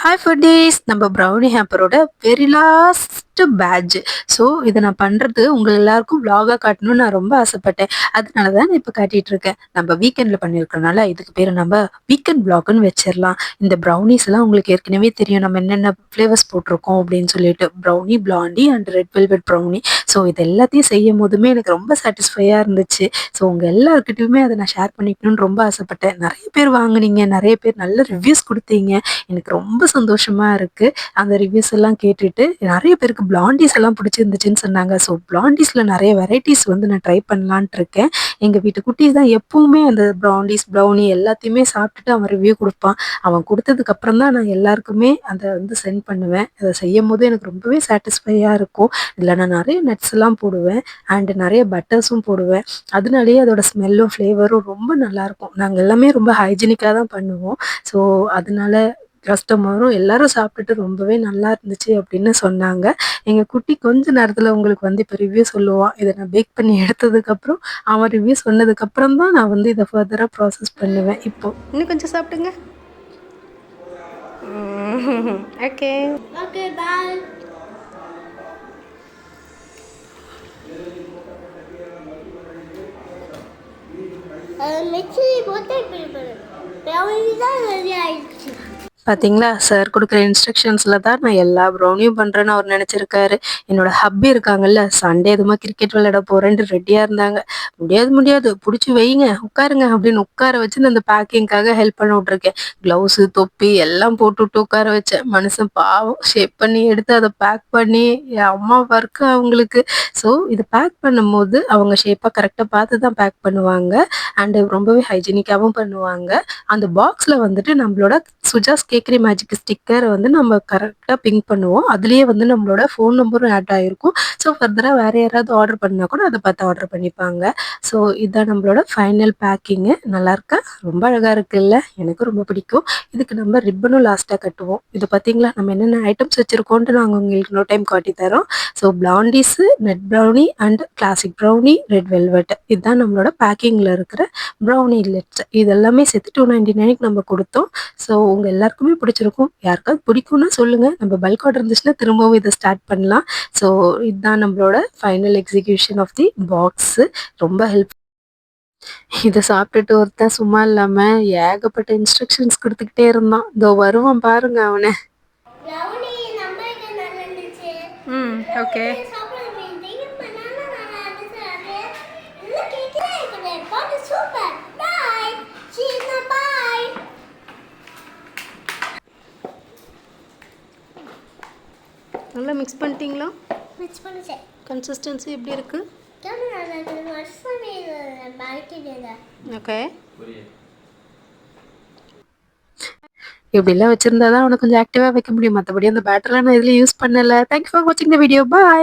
Hi foodies, நம்ம brownie ஹேம்பரோட very last batch. So இதை நான் பண்ணுறது உங்கள் எல்லாருக்கும் vlog-ஆ காட்டணும்னு நான் ரொம்ப ஆசைப்பட்டேன். அதனால தான் நான் இப்போ காட்டிட்டு இருக்கேன். நம்ம வீக்கெண்டில் பண்ணியிருக்கனால இதுக்கு பேர் நம்ம வீக்கெண்ட் vlog-ன்னு வச்சிடலாம். இந்த ப்ரௌனிஸ் எல்லாம் உங்களுக்கு ஏற்கனவே தெரியும் நம்ம என்னென்ன ஃப்ளேவர்ஸ் போட்டிருக்கோம் அப்படின்னு சொல்லிட்டு brownie, blondie and red velvet brownie. So இது எல்லாத்தையும் செய்யும் போதுமே எனக்கு ரொம்ப சாட்டிஸ்ஃபையாக இருந்துச்சு. ஸோ உங்கள் எல்லாருக்கிட்டையுமே அதை நான் ஷேர் பண்ணிக்கணும்னு ரொம்ப ஆசைப்பட்டேன். நிறைய பேர் வாங்குனீங்க, நிறைய பேர் நல்ல ரிவ்யூஸ் கொடுத்தீங்க. எனக்கு ரொம்ப சந்தோஷமா இருக்கு. அந்த ரிவ்யூஸ் எல்லாம் கேட்டுட்டு நெறைய பேருக்கு பிளாண்டீஸ் எல்லாம் பிடிச்சிருந்துச்சுன்னு சொன்னாங்க. ஸோ பிளாண்டீஸ்ல நெறைய வெரைட்டீஸ் வந்து நான் ட்ரை பண்ணலான்ட்டு இருக்கேன். எங்க வீட்டு குட்டீஸ் தான் எப்பவுமே அந்த பிராண்டீஸ், ப்ரௌனி எல்லாத்தையுமே சாப்பிட்டுட்டு அவன் ரிவ்யூ குடுப்பான். அவன் குடுத்ததுக்கு அப்புறம் தான் நான் எல்லாருக்குமே அத வந்து சென்ட் பண்ணுவேன். அத செய்யும்போது எனக்கு ரொம்பவே சாட்டிஸ்ஃபையா இருக்கும். இதுல நான் நெறைய நட்ஸ் எல்லாம் போடுவேன். அண்ட் நெறைய பட்டர்ஸும் போடுவேன். அதனாலேயே அதோட ஸ்மெல்லும், ஃப்ளேவரும் ரொம்ப நல்லாயிருக்கும். நாங்க எல்லாமே ரொம்ப ஹைஜீனிக்கா தான் பண்ணுவோம். ஸோ அதனால கஸ்டமரும் எல்லாரும் சாப்பிட்டுட்டு ரொம்பவே நல்லா இருந்துச்சு அப்படின்னு சொன்னாங்க. எங்க குட்டி கொஞ்ச நேரத்துல உங்களுக்கு வந்து இப்ப ரிவ்யூ சொல்லுவான். இத நான் பேக் பண்ணி எடுத்ததுக்கப்புறம், அவன் ரிவ்யூ சொன்னதுக்கப்புறம் தான் நான் வந்து இத ஃபர்தரா ப்ராசஸ் பண்ணுவேன் இப்போ. இன்னும் கொஞ்சம் சாப்பிடுங்க. ஓகே. Okay, bye. மிக்ஸி போட்டு இப்படி பண்ணு. brownie தான் ரெடி ஆயிடுச்சு. பார்த்தீங்களா? சார் குடுக்குற இன்ஸ்ட்ரக்ஷன்ஸ்ல தான் நான் எல்லா ப்ரௌனியும் பண்றேன்னு அவர் நெனச்சிருக்காரு. என்னோட ஹப்பி இருக்காங்கல்ல, சண்டே எதுவுமா கிரிக்கெட் விளையாட போறேன்ட்டு ரெடியா இருந்தாங்க. "முடியாது, முடியாது. புடிச்சு வையுங்க. உட்காருங்க" அப்படின்னு உட்கார வச்சு நான் அந்த பேக்கிங்க்காக ஹெல்ப் பண்ண விட்டுருக்கேன். க்ளவுஸு, தொப்பி எல்லாம் போட்டுவிட்டு உட்கார வச்சேன். மனுஷன் பாவம் ஷேப் பண்ணி எடுத்து அத பேக் பண்ணி என் அம்மா ஒர்க்கு அவங்களுக்கு. ஸோ இத பேக் பண்ணும்போது அவங்க ஷேப்பா கரெக்ட்டா பார்த்து தான் பேக் பண்ணுவாங்க. அண்ட் ரொம்பவே ஹைஜீனிக்காவும் பண்ணுவாங்க. அந்த பாக்ஸ்ல வந்துட்டு நம்மளோட சுஜாஸ் கேக்கரி மேஜிக் ஸ்டிக்கர் வந்து நம்ம கரெக்ட்டா பின் பண்ணுவோம். அதிலேயே வந்து நம்மளோட ஃபோன் நம்பரும் ஆட் ஆயிருக்கும். ஸோ ஃபர்தரா வேற யாராவது ஆர்டர் பண்ணா கூட அத பார்த்து ஆர்டர் பண்ணிப்பாங்க. ஸோ இதான் நம்மளோட ஃபைனல் பேக்கிங்கு. நல்லாருக்கா? ரொம்ப அழகா இருக்குல்ல? எனக்கும் ரொம்ப பிடிக்கும். இதுக்கு நம்ம ரிப்பனும் லாஸ்ட்டா கட்டுவோம். இது பார்த்தீங்களா? நம்ம என்னென்ன ஐட்டம்ஸ் வச்சிருக்கோன்ட்டு நாங்க உங்களுக்கு இன்னொரு டைம் காட்டி தரோம். So blondies, nut brownie and classic brownie, red velvet. இதுதான் நம்மளோட பேக்கிங்ல இருக்கிற ப்ரௌனி லிட்ஸ். இது எல்லாமே சேர்த்து $299க்கு நம்ம குடுத்தோம். ஸோ உங்க எல்லாருக்குமே பிடிச்சிருக்கும். யாருக்காவது பிடிக்கும்னா சொல்லுங்க. நம்ம பல்க் ஆர்டர் இருந்துச்சுன்னா திரும்பவும் இத ஸ்டார்ட் பண்ணலாம். ஸோ இதுதான் நம்மளோட final execution of the box. ரொம்ப இத சாப்பிட்டுட்டு ஒருத்தன் சும்மா இல்லாம ஏகப்பட்ட இன்ஸ்ட்ரக்ஷன்ஸ் குடுத்துக்கிட்டே இருந்தான். இதோ வருவான் பாருங்க அவன. brownie நம்மளுக்கு நல்லா இருந்துச்சு. ஓகே. சாப்பிடுறது நீங்க பண்ணாலும் நல்லா இருந்துச்சு. அது இல்ல கேக்கல இருக்குது. பாட்டு சூப்பர். பை. சீனா பை. நல்லா மிக்ஸ் பண்ணிட்டீங்களா? மிக்ஸ் பண்ணிச்சே. கன்சிஸ்டன்சி எப்படி இருக்கு? கேமரா நல்லா வருஷமே பாக்கிடுங்க. ஓகே. இப்படிலாம் வச்சிருந்தா தான் அவன கொஞ்சம் ஆக்டிவா வைக்க முடியும். மத்தபடி அந்த பேட்டர்லாம் நான் எதுலயும் யூஸ் பண்ணல. தேங்க்ஸ் ஃபார் வாட்சிங் த வீடியோ. பாய்.